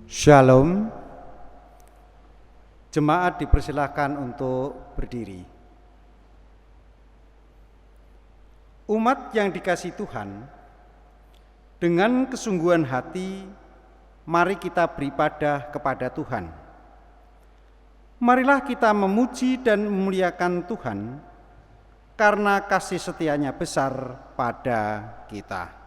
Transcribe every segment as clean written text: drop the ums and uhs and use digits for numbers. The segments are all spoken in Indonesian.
Shalom. Jemaat dipersilakan untuk berdiri. Umat yang dikasihi Tuhan, dengan kesungguhan hati, mari kita beribadah kepada Tuhan. Marilah kita memuji dan memuliakan Tuhan, karena kasih setianya besar pada kita.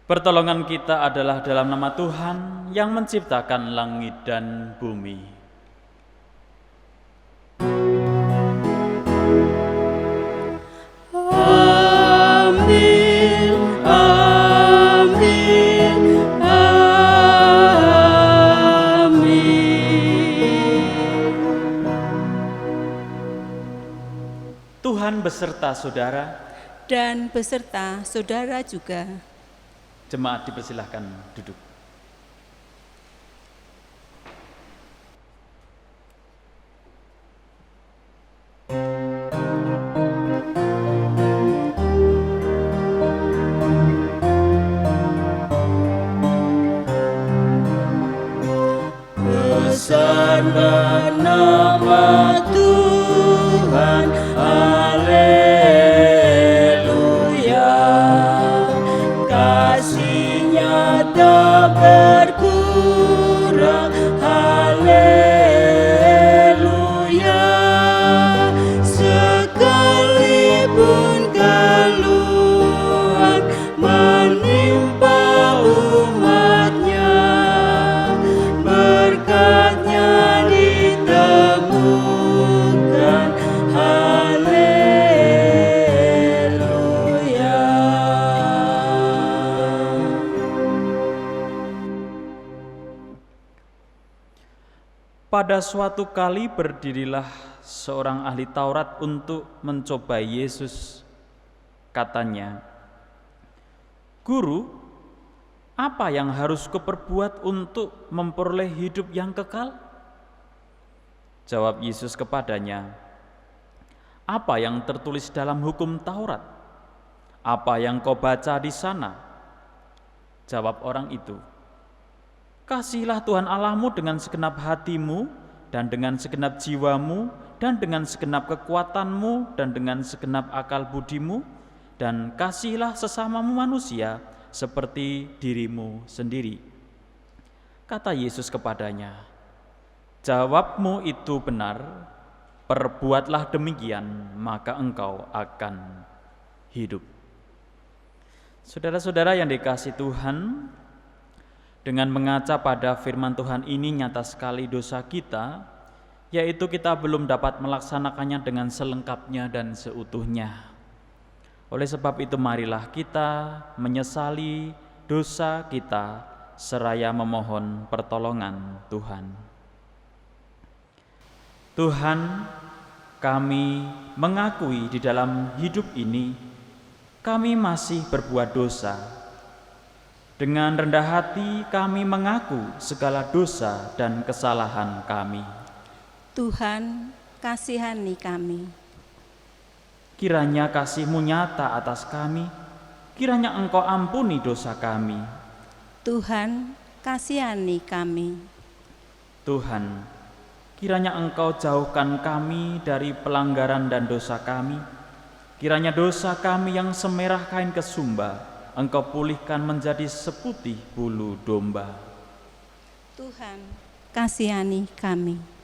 Pertolongan kita adalah dalam nama Tuhan yang menciptakan langit dan bumi. Amin, amin, amin. Tuhan beserta saudara Dan beserta saudara juga. Jemaat dipersilahkan duduk. Besarlah nama Tuhan, haleluya. Kasih-Nya tak berkurang, haleluya. Sekalipun keluhan menimpa umat-Nya, berkat-Nya ditemukan, haleluya. Pada suatu kali berdirilah seorang ahli Taurat untuk mencobai Yesus. Katanya, "Guru, apa yang harus kuperbuat untuk memperoleh hidup yang kekal?" Jawab Yesus kepadanya, "Apa yang tertulis dalam hukum Taurat? Apa yang kau baca di sana?" Jawab orang itu, "Kasihilah Tuhan Allahmu dengan segenap hatimu, dan dengan segenap jiwamu, dan dengan segenap kekuatanmu, dan dengan segenap akal budimu, dan kasihilah sesamamu manusia seperti dirimu sendiri." Kata Yesus kepadanya, "Jawabmu itu benar, perbuatlah demikian, maka engkau akan hidup." Saudara-saudara yang dikasihi Tuhan, dengan mengaca pada firman Tuhan ini nyata sekali dosa kita, yaitu kita belum dapat melaksanakannya dengan selengkapnya dan seutuhnya. Oleh sebab itu marilah kita menyesali dosa kita seraya memohon pertolongan Tuhan. Tuhan, kami mengakui di dalam hidup ini kami masih berbuat dosa. Dengan rendah hati kami mengaku segala dosa dan kesalahan kami. Tuhan, kasihani kami. Kiranya kasih-Mu nyata atas kami, kiranya Engkau ampuni dosa kami. Tuhan, kasihani kami. Tuhan, kiranya Engkau jauhkan kami dari pelanggaran dan dosa kami. Kiranya dosa kami yang semerah kain kesumba Engkau pulihkan menjadi seputih bulu domba. Tuhan, kasihani kami.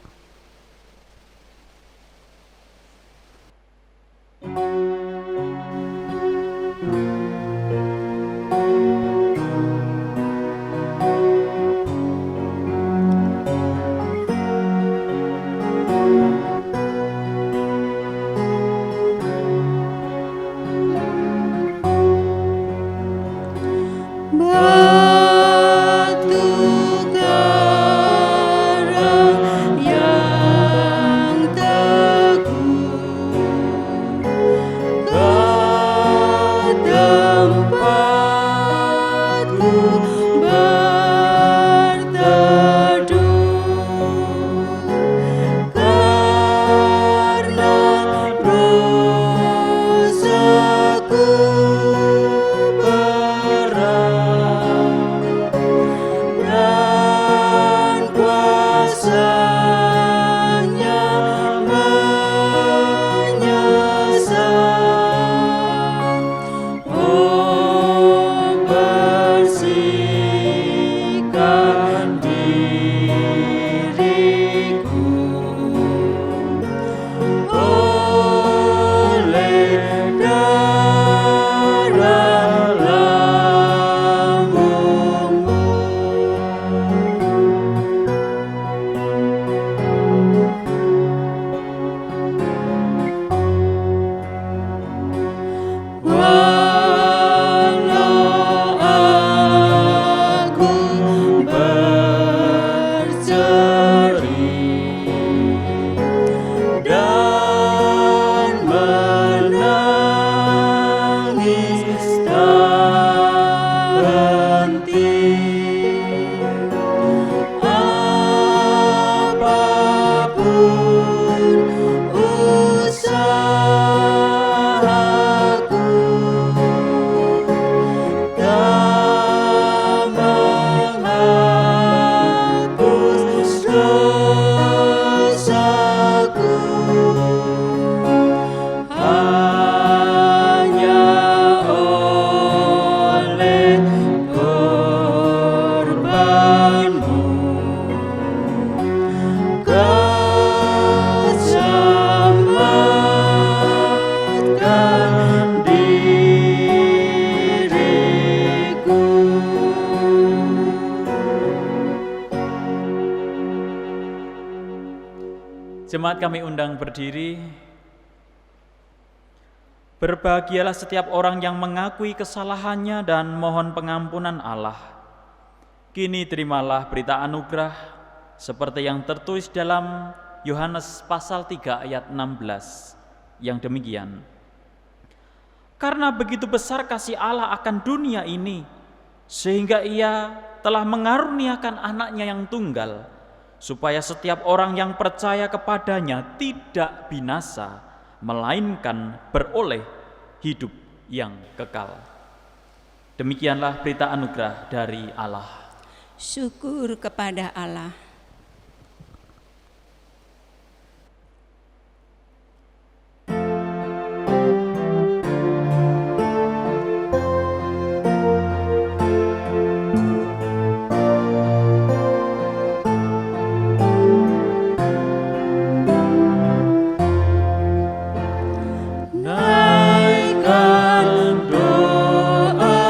Jemaat kami undang berdiri. Berbahagialah setiap orang yang mengakui kesalahannya dan mohon pengampunan Allah. Kini terimalah berita anugerah seperti yang tertulis dalam Yohanes pasal 3 ayat 16 yang demikian. Karena begitu besar kasih Allah akan dunia ini, sehingga Ia telah mengaruniakan anaknya yang tunggal, supaya setiap orang yang percaya kepadanya tidak binasa, melainkan beroleh hidup yang kekal. Demikianlah berita anugerah dari Allah. Syukur kepada Allah. Naikkan doa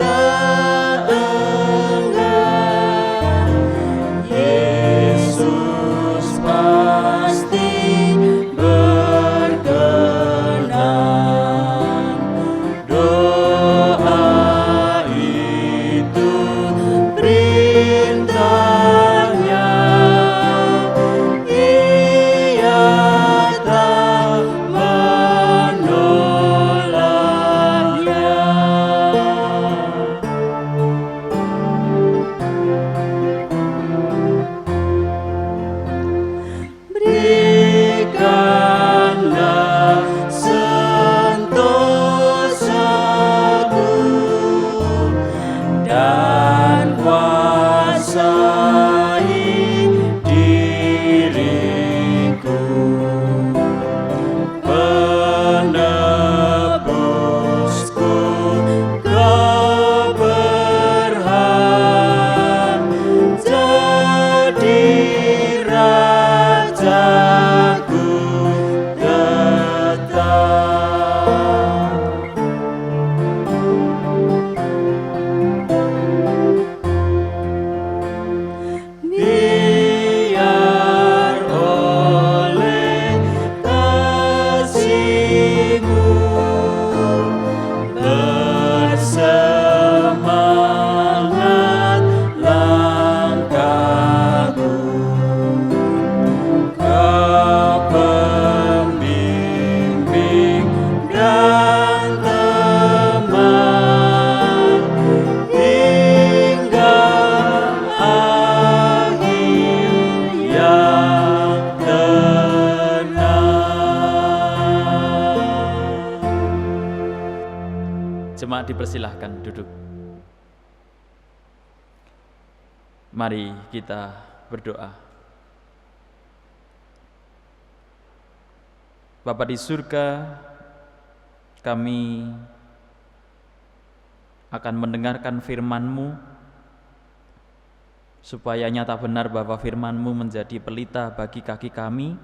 tak enggan, Yesus pasti berkenan. Doa itu perintahnya, Ia tak menolaknya. Berikanlah sentosaku dan kuasai diriku, penebusku, Kau berhak jadi rajaku tetap. Biar oleh kasih-Mu bersemangat langkahku, Kau pembimbing dan teman hingga akhir yang tenang. Jemaat dipersilahkan duduk. Mari kita berdoa. Bapa di surga, kami akan mendengarkan firman-Mu, supaya nyata benar bahwa firman-Mu menjadi pelita bagi kaki kami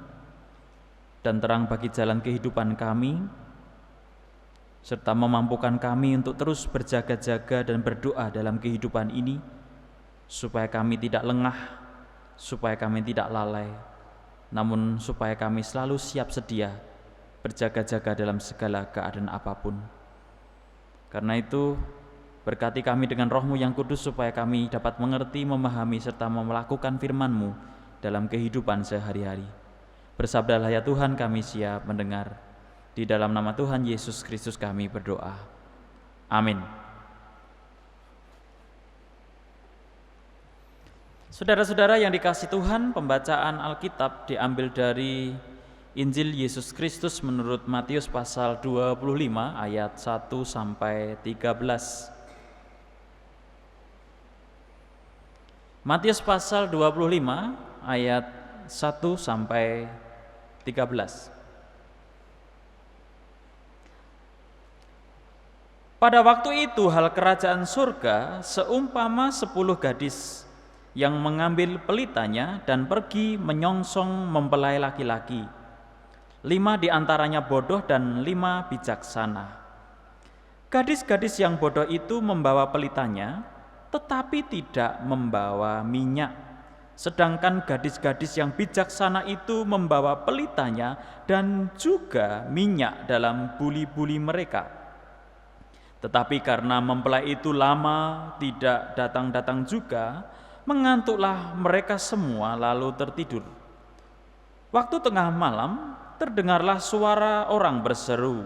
dan terang bagi jalan kehidupan kami, serta memampukan kami untuk terus berjaga-jaga dan berdoa dalam kehidupan ini, supaya kami tidak lengah, supaya kami tidak lalai, namun supaya kami selalu siap sedia berjaga-jaga dalam segala keadaan apapun. Karena itu, berkati kami dengan Roh-Mu yang kudus, supaya kami dapat mengerti, memahami, serta melakukan firman-Mu dalam kehidupan sehari-hari. Bersabdalah ya Tuhan, kami siap mendengar. Di dalam nama Tuhan Yesus Kristus kami berdoa. Amin. Saudara-saudara yang dikasihi Tuhan, pembacaan Alkitab diambil dari Injil Yesus Kristus menurut Matius pasal 25 ayat 1 sampai 13. Matius pasal 25 ayat 1 sampai 13. Pada waktu itu hal kerajaan surga seumpama 10 gadis yang mengambil pelitanya dan pergi menyongsong mempelai laki-laki. 5 di antaranya bodoh dan 5 bijaksana. Gadis-gadis yang bodoh itu membawa pelitanya, tetapi tidak membawa minyak. Sedangkan gadis-gadis yang bijaksana itu membawa pelitanya dan juga minyak dalam buli-buli mereka. Tetapi karena mempelai itu lama tidak datang-datang juga, mengantuklah mereka semua lalu tertidur. Waktu tengah malam terdengarlah suara orang berseru,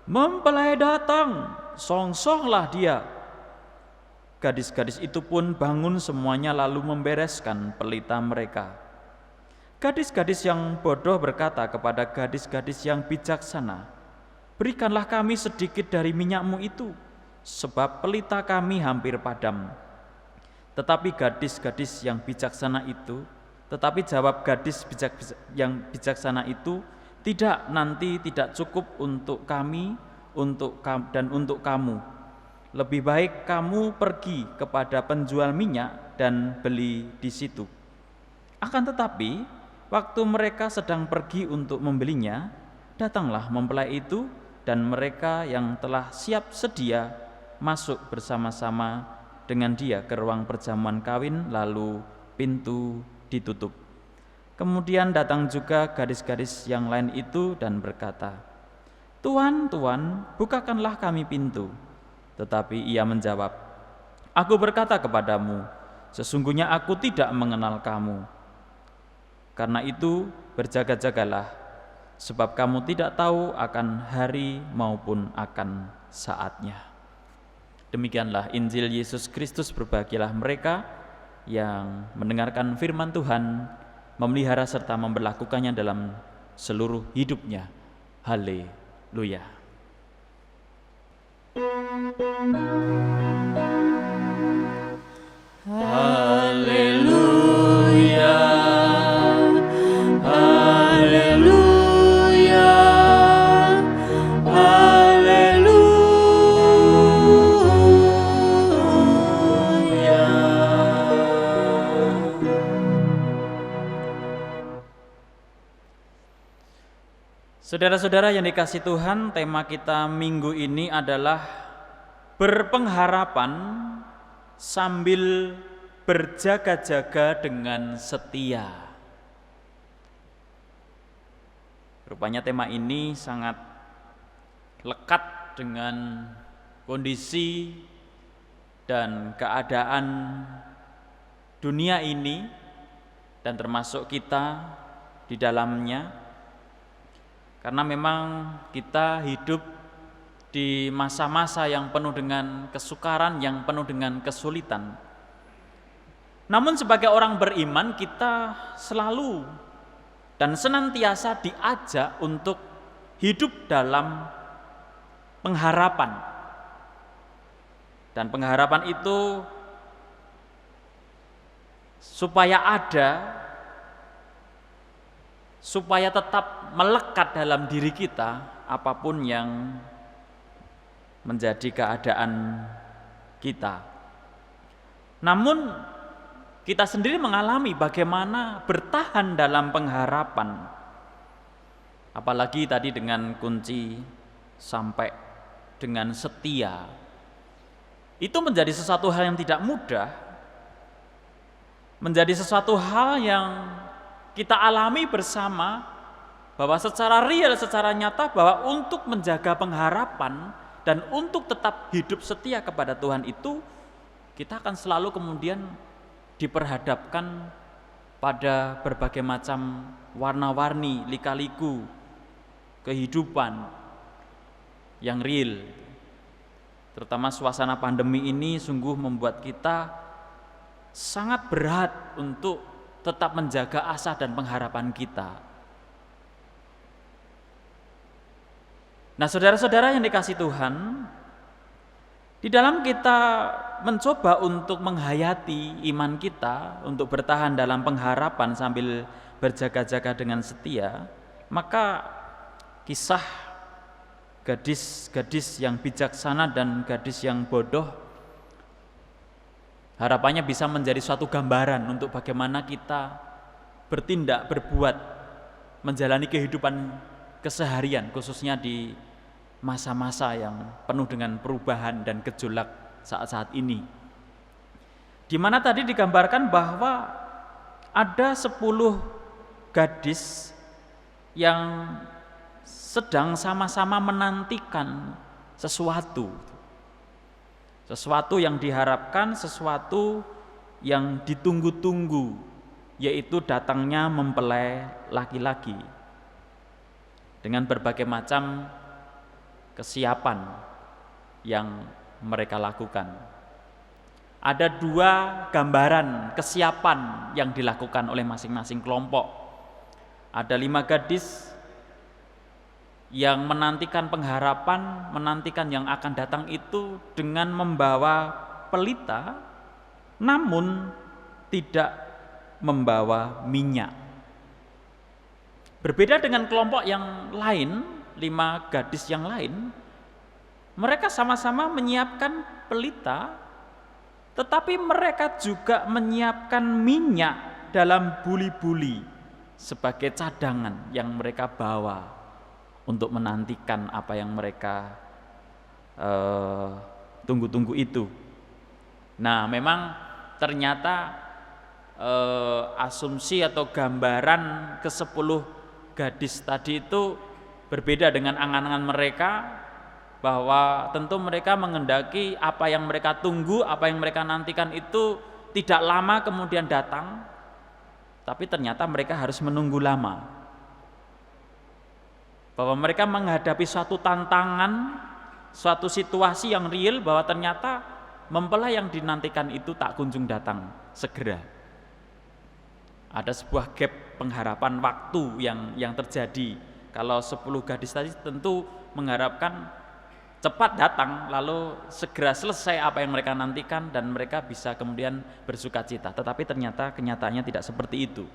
"Mempelai datang, songsonglah dia." Gadis-gadis itu pun bangun semuanya lalu membereskan pelita mereka. Gadis-gadis yang bodoh berkata kepada gadis-gadis yang bijaksana, "Berikanlah kami sedikit dari minyakmu itu, sebab pelita kami hampir padam." Tetapi jawab gadis yang bijaksana itu, "Tidak, nanti tidak cukup untuk kami dan untuk kamu. Lebih baik kamu pergi kepada penjual minyak dan beli di situ." Akan tetapi, waktu mereka sedang pergi untuk membelinya, datanglah mempelai itu, dan mereka yang telah siap sedia masuk bersama-sama dengan dia ke ruang perjamuan kawin, lalu pintu ditutup. Kemudian datang juga gadis-gadis yang lain itu dan berkata, "Tuan, Tuan, bukakanlah kami pintu." Tetapi ia menjawab, "Aku berkata kepadamu, sesungguhnya aku tidak mengenal kamu. Karena itu berjaga-jagalah, sebab kamu tidak tahu akan hari maupun akan saatnya." Demikianlah Injil Yesus Kristus. Berbahagialah mereka yang mendengarkan firman Tuhan, memelihara serta memberlakukannya dalam seluruh hidupnya. Haleluya. Haleluya, haleluya, haleluya. Saudara-saudara yang dikasihi Tuhan, tema kita minggu ini adalah berpengharapan sambil berjaga-jaga dengan setia. Rupanya tema ini sangat lekat dengan kondisi dan keadaan dunia ini dan termasuk kita di dalamnya. Karena memang kita hidup di masa-masa yang penuh dengan kesukaran, yang penuh dengan kesulitan. Namun sebagai orang beriman, kita selalu dan senantiasa diajak untuk hidup dalam pengharapan. Dan pengharapan itu supaya ada, supaya tetap melekat dalam diri kita apapun yang menjadi keadaan kita. Namun kita sendiri mengalami bagaimana bertahan dalam pengharapan. Apalagi tadi dengan kunci sampai dengan setia. Itu menjadi sesuatu hal yang tidak mudah. Menjadi sesuatu hal yang kita alami bersama, bahwa secara real, secara nyata, bahwa untuk menjaga pengharapan dan untuk tetap hidup setia kepada Tuhan itu, kita akan selalu kemudian diperhadapkan pada berbagai macam warna-warni, lika-liku kehidupan yang real. Terutama suasana pandemi ini sungguh membuat kita sangat berat untuk tetap menjaga asa dan pengharapan kita. Nah, saudara-saudara yang dikasihi Tuhan, di dalam kita mencoba untuk menghayati iman kita, untuk bertahan dalam pengharapan sambil berjaga-jaga dengan setia, maka kisah gadis-gadis yang bijaksana dan gadis yang bodoh harapannya bisa menjadi suatu gambaran untuk bagaimana kita bertindak, berbuat, menjalani kehidupan keseharian, khususnya di masa-masa yang penuh dengan perubahan dan gejolak saat-saat ini. Di mana tadi digambarkan bahwa ada 10 gadis yang sedang sama-sama menantikan sesuatu yang diharapkan, sesuatu yang ditunggu-tunggu, yaitu datangnya mempelai laki-laki dengan berbagai macam kesiapan yang mereka lakukan. Ada 2 gambaran kesiapan yang dilakukan oleh masing-masing kelompok. Ada 5 gadis yang menantikan pengharapan, menantikan yang akan datang itu dengan membawa pelita, namun tidak membawa minyak. Berbeda dengan kelompok yang lain, 5 gadis yang lain, mereka sama-sama menyiapkan pelita, tetapi mereka juga menyiapkan minyak dalam buli-buli sebagai cadangan yang mereka bawa untuk menantikan apa yang mereka tunggu-tunggu itu. Nah, memang ternyata asumsi atau gambaran ke-10 gadis tadi itu berbeda dengan angan-angan mereka, bahwa tentu mereka menghendaki apa yang mereka tunggu, apa yang mereka nantikan itu tidak lama kemudian datang, tapi ternyata mereka harus menunggu lama. Bahwa mereka menghadapi suatu tantangan, suatu situasi yang real, bahwa ternyata mempelai yang dinantikan itu tak kunjung datang segera. Ada sebuah gap pengharapan waktu yang terjadi. Kalau 10 gadis tadi tentu mengharapkan cepat datang, lalu segera selesai apa yang mereka nantikan dan mereka bisa kemudian bersukacita. Tetapi ternyata kenyataannya tidak seperti itu.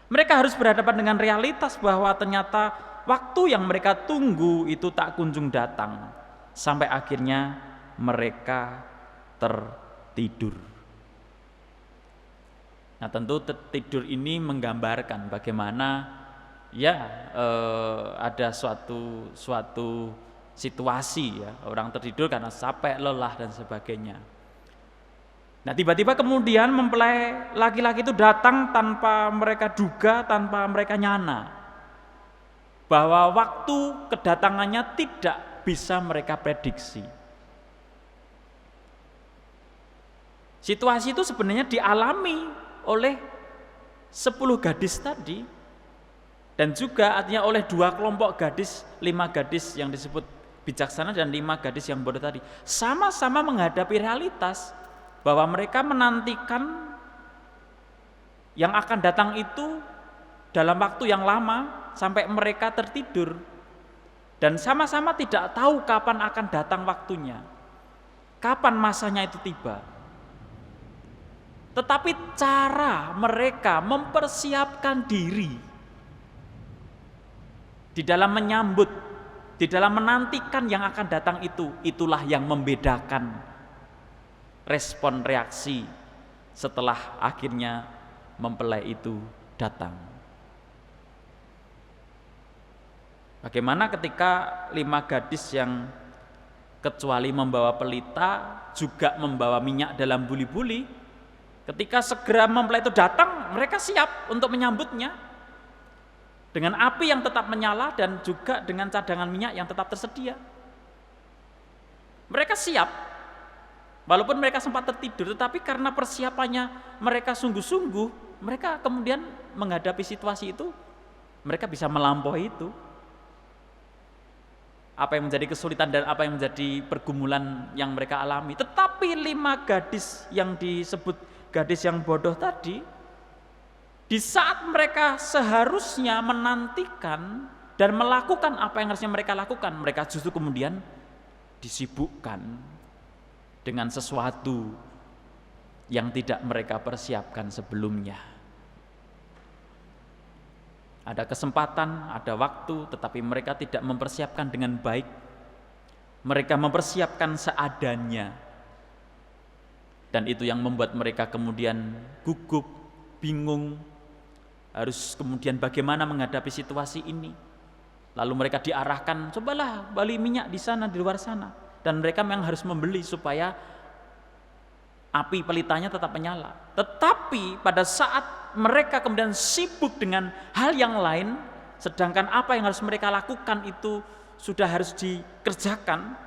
Mereka harus berhadapan dengan realitas bahwa ternyata waktu yang mereka tunggu itu tak kunjung datang, sampai akhirnya mereka tertidur. Nah, tentu tidur ini menggambarkan bagaimana ada suatu situasi, ya, orang tertidur karena capek, lelah dan sebagainya. Nah, tiba-tiba kemudian mempelai laki-laki itu datang tanpa mereka duga, tanpa mereka nyana, bahwa waktu kedatangannya tidak bisa mereka prediksi. Situasi itu sebenarnya dialami oleh 10 gadis tadi, dan juga artinya oleh 2 kelompok gadis, 5 gadis yang disebut bijaksana dan 5 gadis yang bodoh tadi, sama-sama menghadapi realitas bahwa mereka menantikan yang akan datang itu dalam waktu yang lama sampai mereka tertidur, dan sama-sama tidak tahu kapan akan datang waktunya, kapan masanya itu tiba. Tetapi cara mereka mempersiapkan diri di dalam menyambut, di dalam menantikan yang akan datang itu, itulah yang membedakan respon reaksi setelah akhirnya mempelai itu datang. Bagaimana ketika 5 gadis yang kecuali membawa pelita juga membawa minyak dalam buli-buli, ketika segera mempelai itu datang, mereka siap untuk menyambutnya dengan api yang tetap menyala dan juga dengan cadangan minyak yang tetap tersedia. Mereka siap, walaupun mereka sempat tertidur, tetapi karena persiapannya mereka sungguh-sungguh, mereka kemudian menghadapi situasi itu, mereka bisa melampaui itu. Apa yang menjadi kesulitan dan apa yang menjadi pergumulan yang mereka alami. Tetapi 5 gadis yang disebut gadis yang bodoh tadi, di saat mereka seharusnya menantikan dan melakukan apa yang harusnya mereka lakukan, mereka justru kemudian disibukkan dengan sesuatu yang tidak mereka persiapkan sebelumnya. Ada kesempatan, ada waktu, tetapi mereka tidak mempersiapkan dengan baik. Mereka mempersiapkan seadanya. Dan itu yang membuat mereka kemudian gugup, bingung, harus kemudian bagaimana menghadapi situasi ini. Lalu mereka diarahkan, cobalah beli minyak di sana, di luar sana. Dan mereka memang harus membeli supaya api pelitanya tetap menyala. Tetapi pada saat mereka kemudian sibuk dengan hal yang lain, sedangkan apa yang harus mereka lakukan itu sudah harus dikerjakan,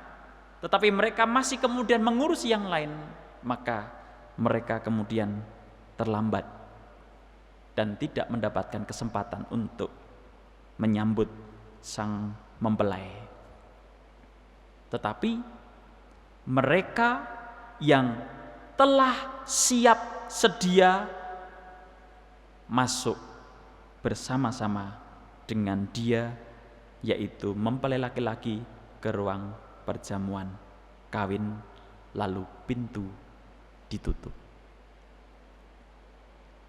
tetapi mereka masih kemudian mengurusi yang lain, maka mereka kemudian terlambat dan tidak mendapatkan kesempatan untuk menyambut sang mempelai. Tetapi mereka yang telah siap sedia masuk bersama-sama dengan dia, yaitu mempelai laki-laki, ke ruang perjamuan kawin, lalu pintu ditutup.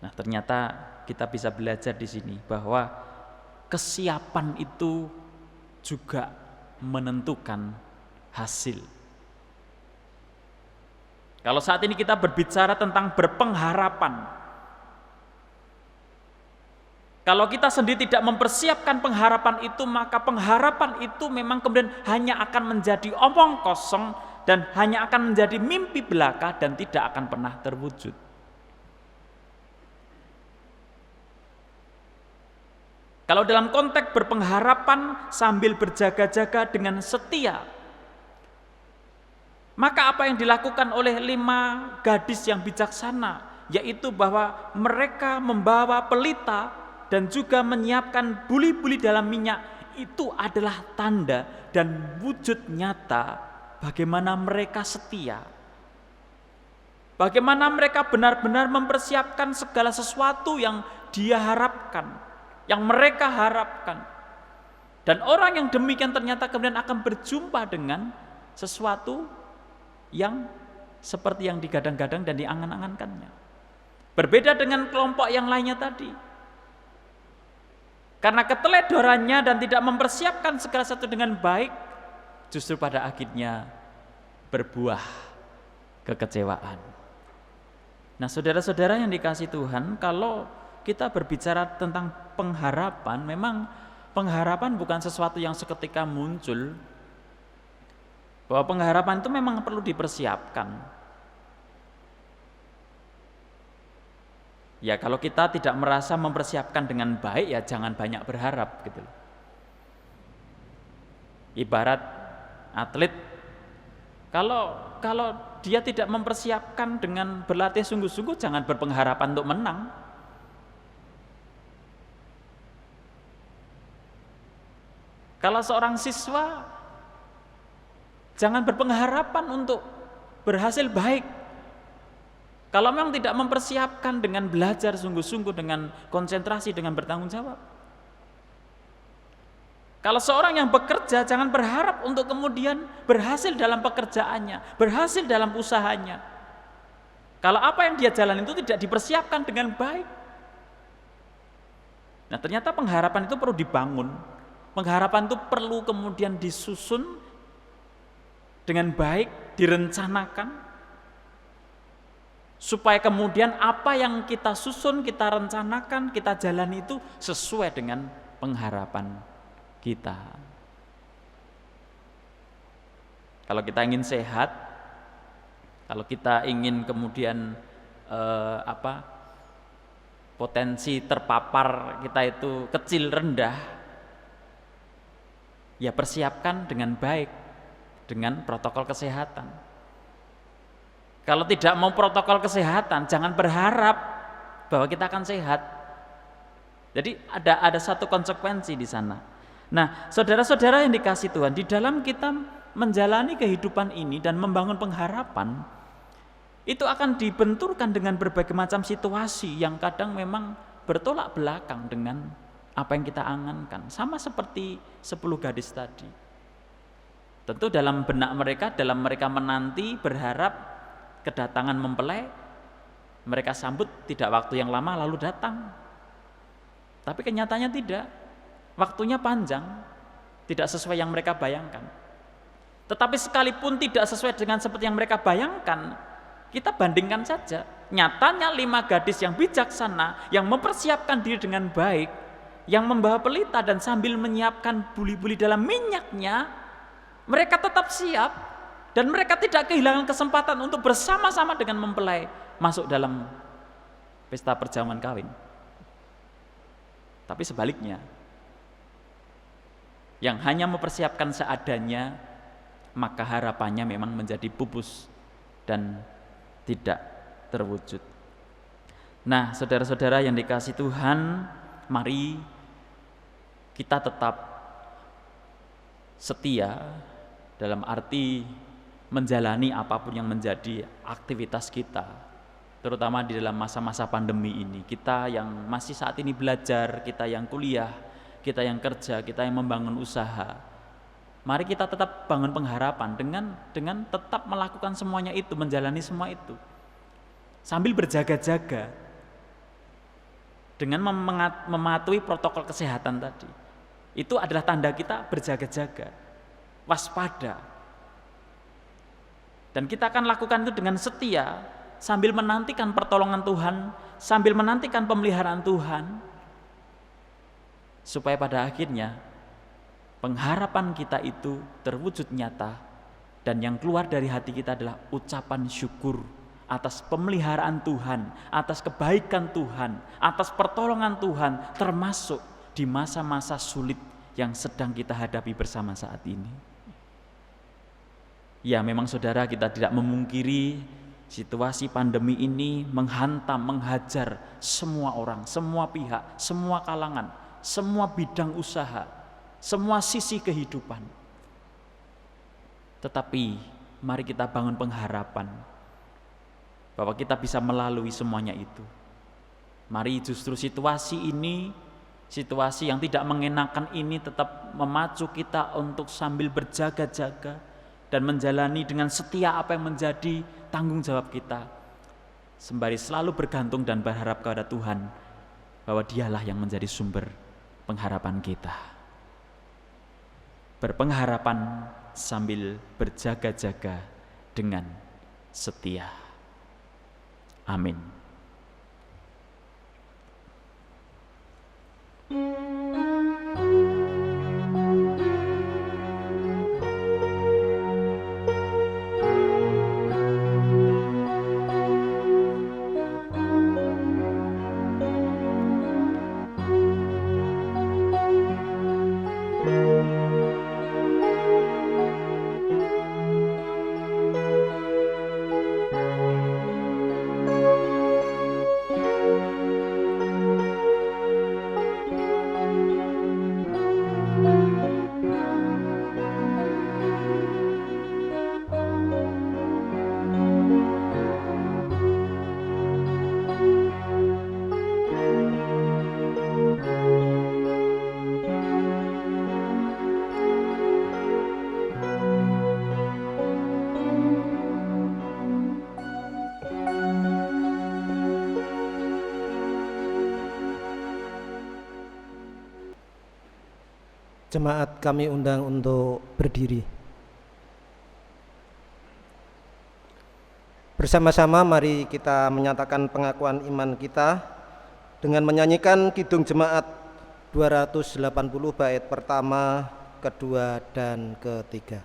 Nah, ternyata kita bisa belajar di sini bahwa kesiapan itu juga menentukan hasil. Kalau saat ini kita berbicara tentang berpengharapan, kalau kita sendiri tidak mempersiapkan pengharapan itu, maka pengharapan itu memang kemudian hanya akan menjadi omong kosong dan hanya akan menjadi mimpi belaka dan tidak akan pernah terwujud. Kalau dalam konteks berpengharapan sambil berjaga-jaga dengan setia, maka apa yang dilakukan oleh 5 gadis yang bijaksana, yaitu bahwa mereka membawa pelita dan juga menyiapkan buli-buli dalam minyak, itu adalah tanda dan wujud nyata bagaimana mereka setia. Bagaimana mereka benar-benar mempersiapkan segala sesuatu yang dia harapkan, yang mereka harapkan. Dan orang yang demikian ternyata kemudian akan berjumpa dengan sesuatu yang seperti yang digadang-gadang dan diangan-angankannya. Berbeda dengan kelompok yang lainnya tadi. Karena keteledorannya dan tidak mempersiapkan segala sesuatu dengan baik, justru pada akhirnya berbuah kekecewaan. Nah, saudara-saudara yang dikasihi Tuhan, kalau kita berbicara tentang pengharapan, memang pengharapan bukan sesuatu yang seketika muncul. Bahwa pengharapan itu memang perlu dipersiapkan. Ya, kalau kita tidak merasa mempersiapkan dengan baik, ya jangan banyak berharap gitu. Ibarat atlet, kalau dia tidak mempersiapkan dengan berlatih sungguh-sungguh, jangan berpengharapan untuk menang. Kalau seorang siswa, jangan berpengharapan untuk berhasil baik. Kalau memang tidak mempersiapkan dengan belajar sungguh-sungguh, dengan konsentrasi, dengan bertanggung jawab. Kalau seorang yang bekerja, jangan berharap untuk kemudian berhasil dalam pekerjaannya, berhasil dalam usahanya. Kalau apa yang dia jalan itu tidak dipersiapkan dengan baik. Nah, ternyata pengharapan itu perlu dibangun. Pengharapan itu perlu kemudian disusun dengan baik, direncanakan, supaya kemudian apa yang kita susun, kita rencanakan, kita jalani itu sesuai dengan pengharapan kita. Kalau kita ingin sehat, kalau kita ingin kemudian potensi terpapar kita itu kecil, rendah, ya persiapkan dengan baik, dengan protokol kesehatan. Kalau tidak mau protokol kesehatan, jangan berharap bahwa kita akan sehat. Jadi ada satu konsekuensi di sana. Nah, saudara-saudara yang dikasihi Tuhan, di dalam kita menjalani kehidupan ini dan membangun pengharapan, itu akan dibenturkan dengan berbagai macam situasi yang kadang memang bertolak belakang dengan apa yang kita angankan. Sama seperti 10 gadis tadi. Tentu dalam benak mereka, dalam mereka menanti, berharap kedatangan mempelai, mereka sambut tidak waktu yang lama lalu datang. Tapi kenyataannya tidak. Waktunya panjang, tidak sesuai yang mereka bayangkan. Tetapi sekalipun tidak sesuai dengan seperti yang mereka bayangkan, kita bandingkan saja. Nyatanya 5 gadis yang bijaksana, yang mempersiapkan diri dengan baik, yang membawa pelita dan sambil menyiapkan buli-buli dalam minyaknya, mereka tetap siap dan mereka tidak kehilangan kesempatan untuk bersama-sama dengan mempelai masuk dalam pesta perjamuan kawin. Tapi sebaliknya, yang hanya mempersiapkan seadanya, maka harapannya memang menjadi pupus dan tidak terwujud. Nah, saudara-saudara yang dikasihi Tuhan, mari kita tetap setia dalam arti menjalani apapun yang menjadi aktivitas kita, terutama di dalam masa-masa pandemi ini. Kita yang masih saat ini belajar, kita yang kuliah, kita yang kerja, kita yang membangun usaha, mari kita tetap bangun pengharapan dengan tetap melakukan semuanya itu, menjalani semua itu sambil berjaga-jaga dengan mematuhi protokol kesehatan tadi. Itu adalah tanda kita berjaga-jaga, waspada. Dan kita akan lakukan itu dengan setia, sambil menantikan pertolongan Tuhan, sambil menantikan pemeliharaan Tuhan, supaya pada akhirnya pengharapan kita itu terwujud nyata, dan yang keluar dari hati kita adalah ucapan syukur atas pemeliharaan Tuhan, atas kebaikan Tuhan, atas pertolongan Tuhan, termasuk di masa-masa sulit yang sedang kita hadapi bersama saat ini. Ya, memang saudara, kita tidak memungkiri situasi pandemi ini menghantam, menghajar semua orang, semua pihak, semua kalangan, semua bidang usaha, semua sisi kehidupan. Tetapi mari kita bangun pengharapan bahwa kita bisa melalui semuanya itu. Mari justru situasi ini, situasi yang tidak mengenakan ini tetap memacu kita untuk sambil berjaga-jaga dan menjalani dengan setia apa yang menjadi tanggung jawab kita, sembari selalu bergantung dan berharap kepada Tuhan bahwa Dialah yang menjadi sumber pengharapan kita. Berpengharapan sambil berjaga-jaga dengan setia. Amin. Jemaat kami undang untuk berdiri. Bersama-sama mari kita menyatakan pengakuan iman kita dengan menyanyikan Kidung Jemaat 280 bait pertama, kedua, dan ketiga.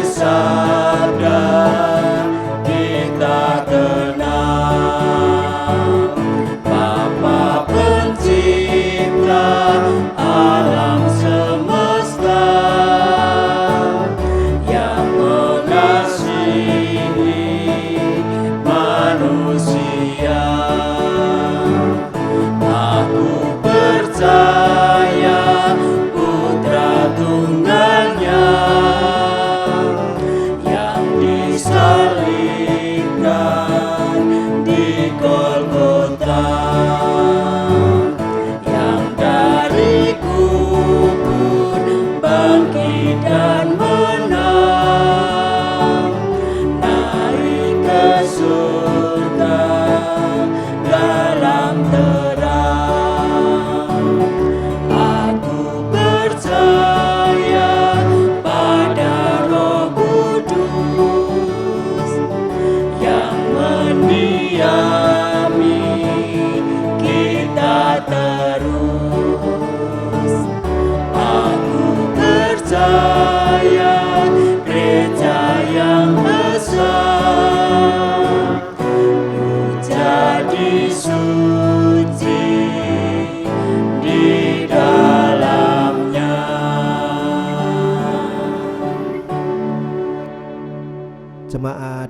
Sabda kita kenal.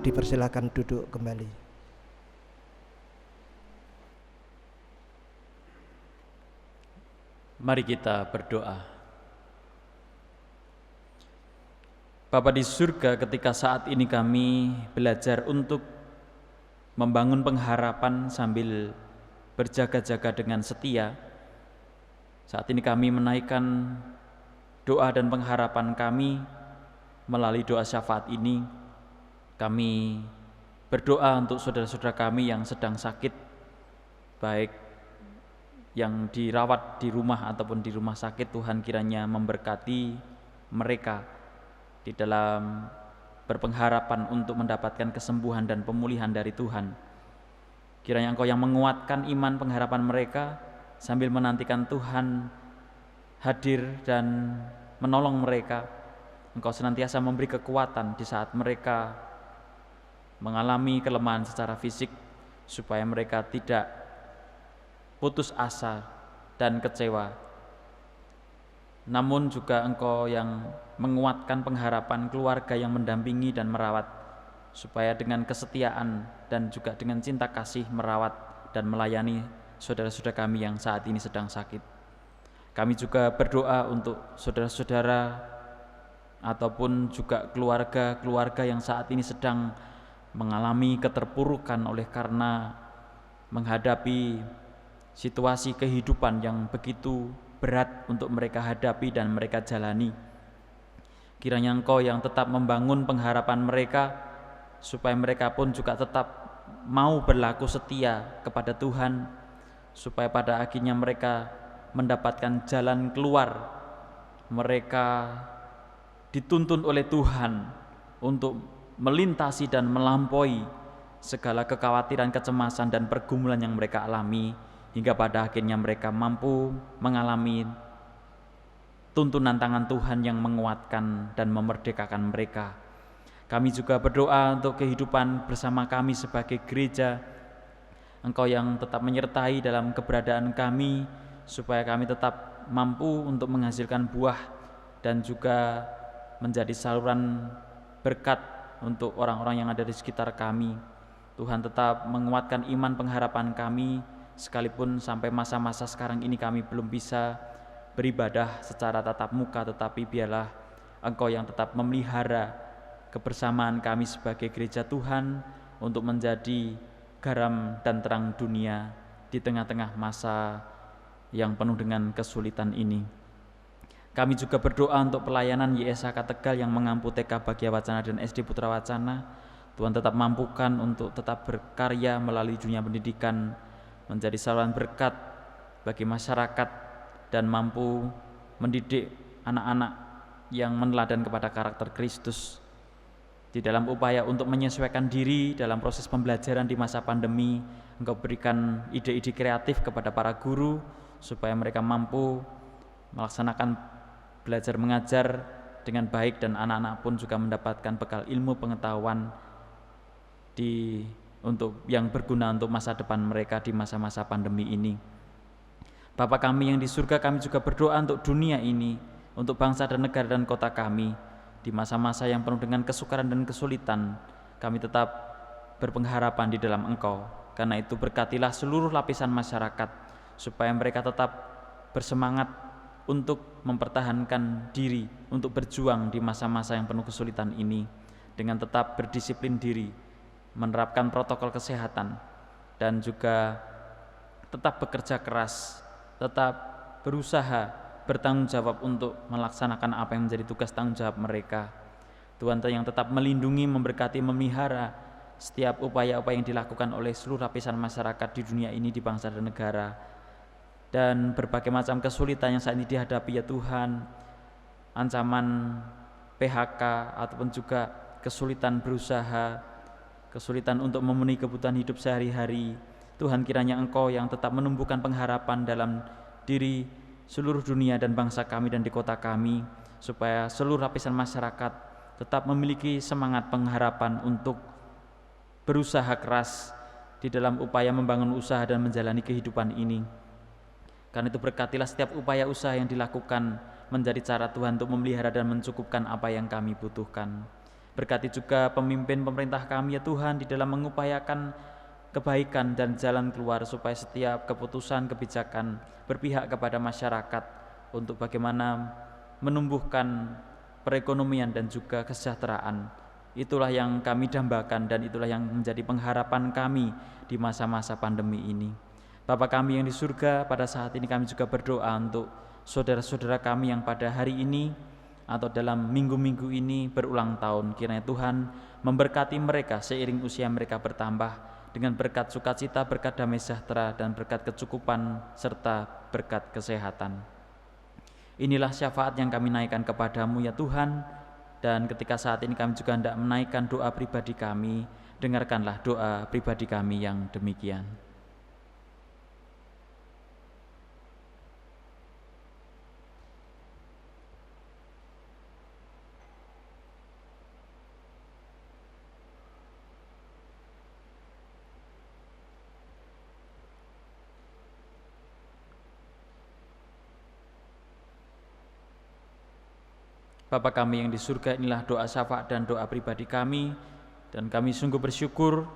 dipersilakan duduk kembali. Mari kita berdoa. Bapa di surga, ketika saat ini kami belajar untuk membangun pengharapan sambil berjaga-jaga dengan setia, saat ini kami menaikkan doa dan pengharapan kami melalui doa syafaat ini. Kami berdoa untuk saudara-saudara kami yang sedang sakit, baik yang dirawat di rumah ataupun di rumah sakit. Tuhan kiranya memberkati mereka di dalam berpengharapan untuk mendapatkan kesembuhan dan pemulihan dari Tuhan. Kiranya Engkau yang menguatkan iman pengharapan mereka sambil menantikan Tuhan hadir dan menolong mereka. Engkau senantiasa memberi kekuatan di saat mereka mengalami kelemahan secara fisik, supaya mereka tidak putus asa dan kecewa. Namun juga Engkau yang menguatkan pengharapan keluarga yang mendampingi dan merawat, supaya dengan kesetiaan dan juga dengan cinta kasih merawat dan melayani saudara-saudara kami yang saat ini sedang sakit. Kami juga berdoa untuk saudara-saudara ataupun juga keluarga-keluarga yang saat ini sedang mengalami keterpurukan oleh karena menghadapi situasi kehidupan yang begitu berat untuk mereka hadapi dan mereka jalani. Kiranya Engkau yang tetap membangun pengharapan mereka, supaya mereka pun juga tetap mau berlaku setia kepada Tuhan, supaya pada akhirnya mereka mendapatkan jalan keluar. Mereka dituntun oleh Tuhan untuk melintasi dan melampaui segala kekhawatiran, kecemasan dan pergumulan yang mereka alami, hingga pada akhirnya mereka mampu mengalami tuntunan tangan Tuhan yang menguatkan dan memerdekakan mereka. Kami juga berdoa untuk kehidupan bersama kami sebagai gereja. Engkau yang tetap menyertai dalam keberadaan kami, supaya kami tetap mampu untuk menghasilkan buah dan juga menjadi saluran berkat untuk orang-orang yang ada di sekitar kami. Tuhan tetap menguatkan iman pengharapan kami, sekalipun sampai masa-masa sekarang ini kami belum bisa beribadah secara tatap muka, tetapi biarlah Engkau yang tetap memelihara kebersamaan kami sebagai gereja Tuhan untuk menjadi garam dan terang dunia di tengah-tengah masa yang penuh dengan kesulitan ini. Kami juga berdoa untuk pelayanan YSHK Tegal yang mengampu TK Bagya Wacana dan SD Putra Wacana. Tuhan tetap mampukan untuk tetap berkarya melalui dunia pendidikan, menjadi saluran berkat bagi masyarakat dan mampu mendidik anak-anak yang meneladan kepada karakter Kristus. Di dalam upaya untuk menyesuaikan diri dalam proses pembelajaran di masa pandemi, Engkau berikan ide-ide kreatif kepada para guru supaya mereka mampu melaksanakan belajar mengajar dengan baik, dan anak-anak pun juga mendapatkan bekal ilmu pengetahuan untuk yang berguna untuk masa depan mereka di masa-masa pandemi ini. Bapa kami yang di surga, kami juga berdoa untuk dunia ini, untuk bangsa dan negara dan kota kami. Di masa-masa yang penuh dengan kesukaran dan kesulitan, kami tetap berpengharapan di dalam Engkau. Karena itu berkatilah seluruh lapisan masyarakat, supaya mereka tetap bersemangat untuk mempertahankan diri, untuk berjuang di masa-masa yang penuh kesulitan ini, dengan tetap berdisiplin diri, menerapkan protokol kesehatan, dan juga tetap bekerja keras, tetap berusaha bertanggung jawab untuk melaksanakan apa yang menjadi tugas tanggung jawab mereka. Tuhan yang tetap melindungi, memberkati, memelihara setiap upaya-upaya yang dilakukan oleh seluruh lapisan masyarakat di dunia ini, di bangsa dan negara, dan berbagai macam kesulitan yang saat ini dihadapi ya Tuhan, ancaman PHK ataupun juga kesulitan berusaha, kesulitan untuk memenuhi kebutuhan hidup sehari-hari. Tuhan, kiranya Engkau yang tetap menumbuhkan pengharapan dalam diri seluruh dunia dan bangsa kami dan di kota kami, supaya seluruh lapisan masyarakat tetap memiliki semangat pengharapan untuk berusaha keras di dalam upaya membangun usaha dan menjalani kehidupan ini. Karena itu berkatilah setiap upaya usaha yang dilakukan menjadi cara Tuhan untuk memelihara dan mencukupkan apa yang kami butuhkan. Berkati juga pemimpin pemerintah kami ya Tuhan di dalam mengupayakan kebaikan dan jalan keluar supaya setiap keputusan kebijakan berpihak kepada masyarakat untuk bagaimana menumbuhkan perekonomian dan juga kesejahteraan. Itulah yang kami dambakan dan itulah yang menjadi pengharapan kami di masa-masa pandemi ini. Bapa kami yang di surga, pada saat ini kami juga berdoa untuk saudara-saudara kami yang pada hari ini atau dalam minggu-minggu ini berulang tahun. Kiranya Tuhan memberkati mereka seiring usia mereka bertambah dengan berkat sukacita, berkat damai sejahtera, dan berkat kecukupan serta berkat kesehatan. Inilah syafaat yang kami naikkan kepadamu ya Tuhan, dan ketika saat ini kami juga hendak menaikkan doa pribadi kami. Dengarkanlah doa pribadi kami yang demikian. Bapa kami yang di surga, inilah doa syafaat dan doa pribadi kami, dan kami sungguh bersyukur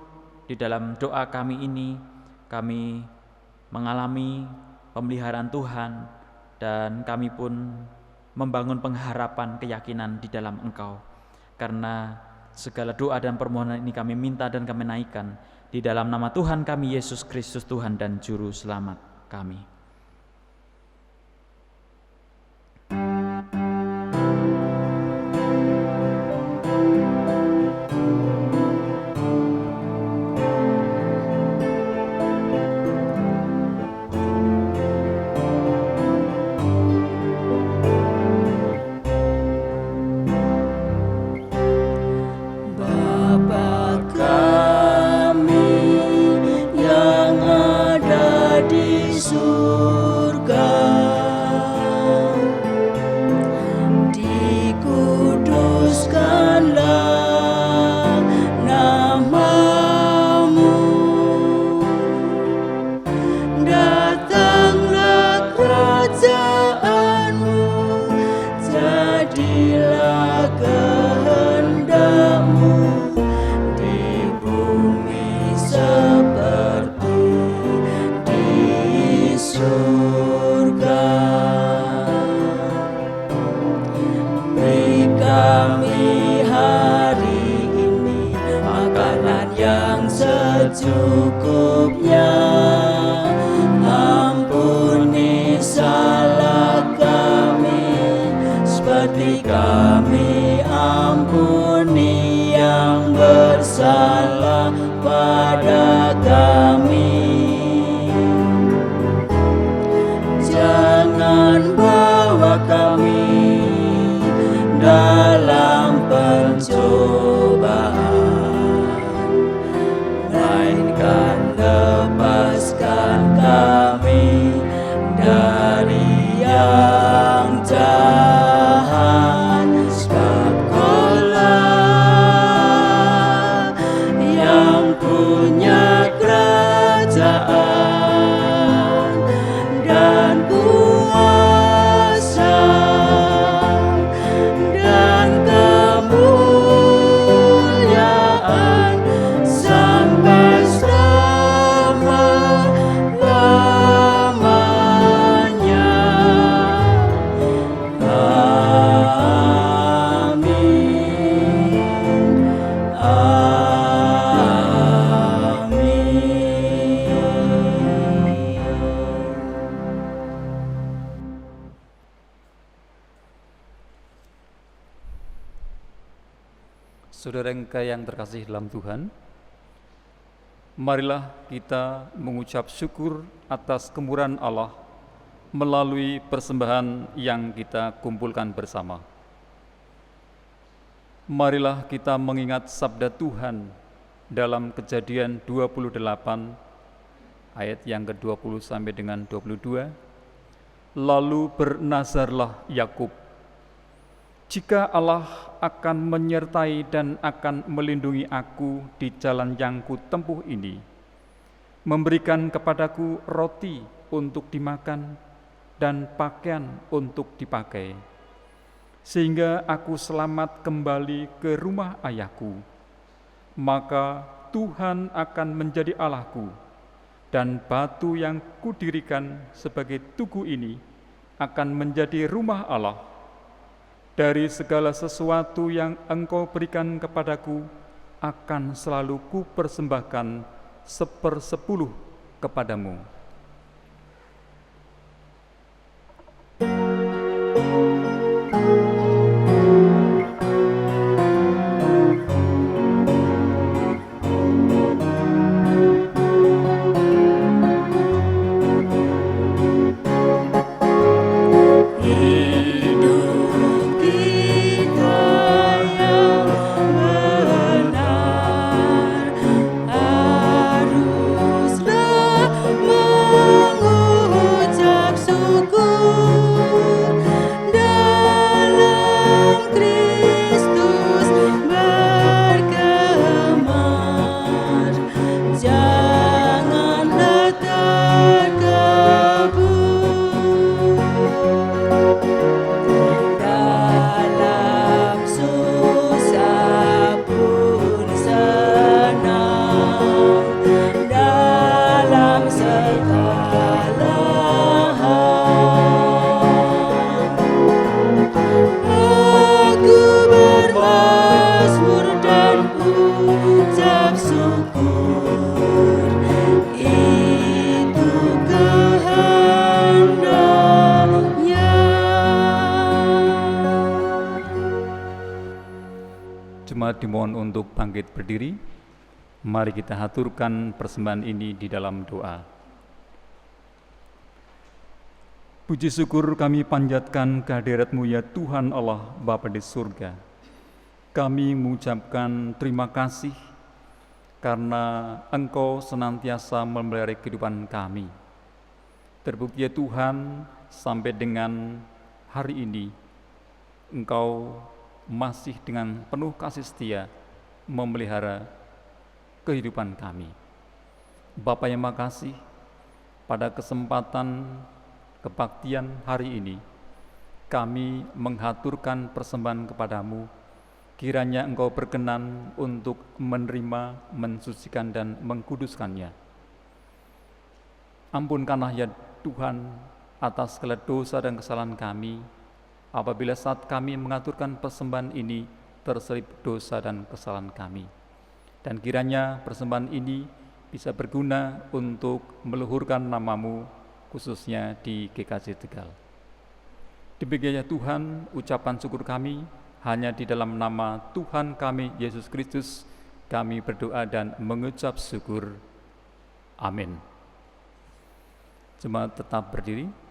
di dalam doa kami ini kami mengalami pemeliharaan Tuhan, dan kami pun membangun pengharapan keyakinan di dalam Engkau. Karena segala doa dan permohonan ini kami minta dan kami naikkan di dalam nama Tuhan kami Yesus Kristus, Tuhan dan Juru Selamat kami. secukupnya. Ampuni salah kami, seperti kami ampuni yang bersalah pada kami. Jangan bawa kami dalam pencobaan, melainkan lepaskan kami dari yang jahat. Sebab Kaulah yang punya kerajaan dan kuasa dan kemuliaan sampai selama-lamanya. Saudara yang terkasih dalam Tuhan, marilah kita mengucap syukur atas kemurahan Allah melalui persembahan yang kita kumpulkan bersama. Marilah kita mengingat sabda Tuhan dalam Kejadian 28 ayat yang ke-20 sampai dengan 22. Lalu bernazarlah Yakub, jika Allah akan menyertai dan akan melindungi aku di jalan yang kutempuh ini, memberikan kepadaku roti untuk dimakan dan pakaian untuk dipakai, sehingga aku selamat kembali ke rumah ayahku. Maka Tuhan akan menjadi Allahku, dan batu yang kudirikan sebagai tugu ini akan menjadi rumah Allah. Dari segala sesuatu yang Engkau berikan kepadaku, akan selalu kupersembahkan 1/10 kepadamu. Jemaat dimohon untuk bangkit berdiri. Mari kita haturkan persembahan ini di dalam doa. Puji syukur kami panjatkan kehadirat-Mu ya Tuhan Allah Bapa di surga. Kami mengucapkan terima kasih karena Engkau senantiasa memelihara kehidupan kami. Terbukti ya Tuhan, sampai dengan hari ini Engkau masih dengan penuh kasih setia memelihara kehidupan kami. Bapa yang makasih, pada kesempatan kebaktian hari ini kami menghaturkan persembahan kepadamu. Kiranya Engkau berkenan untuk menerima, mensucikan dan mengkuduskannya. Ampunkanlah ya Tuhan atas segala dosa dan kesalahan kami, apabila saat kami mengaturkan persembahan ini terselip dosa dan kesalahan kami. Dan kiranya persembahan ini bisa berguna untuk meluhurkan nama-Mu, khususnya di GKJ Tegal. Demikian ya Tuhan, ucapan syukur kami hanya di dalam nama Tuhan kami Yesus Kristus kami berdoa dan mengucap syukur. Amin. Jemaat tetap berdiri.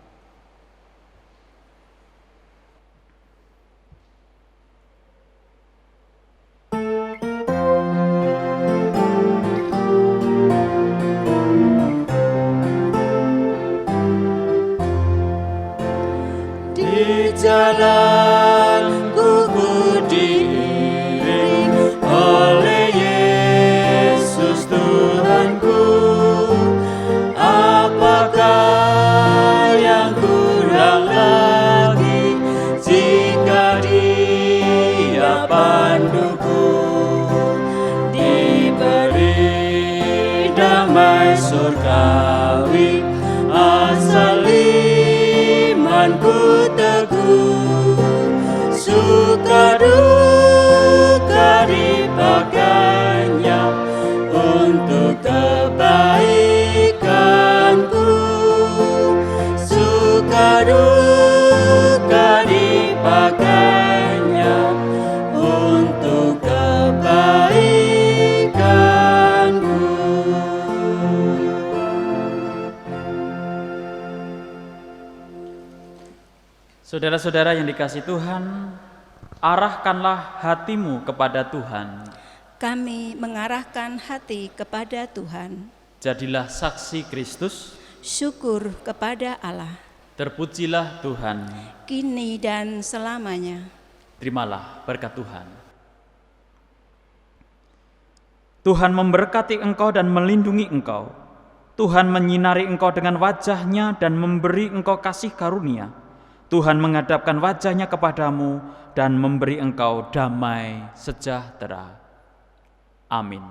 Jalanku ku diiring oleh Yesus Tuhanku. Apakah yang kurang lagi jika Dia panduku? Diberi damai surgawi, asal imanku teguh, suka duka dipakainya untuk kebaikanku, suka duka dipakainya untuk kebaikanku. Saudara-saudara yang dikasihi Tuhan, arahkanlah hatimu kepada Tuhan. Kami mengarahkan hati kepada Tuhan. Jadilah saksi Kristus. Syukur kepada Allah. Terpujilah Tuhan. Kini dan selamanya. Terimalah berkat Tuhan. Tuhan memberkati engkau dan melindungi engkau. Tuhan menyinari engkau dengan wajah-Nya dan memberi engkau kasih karunia. Tuhan menghadapkan wajahnya kepadamu dan memberi engkau damai sejahtera. Amin.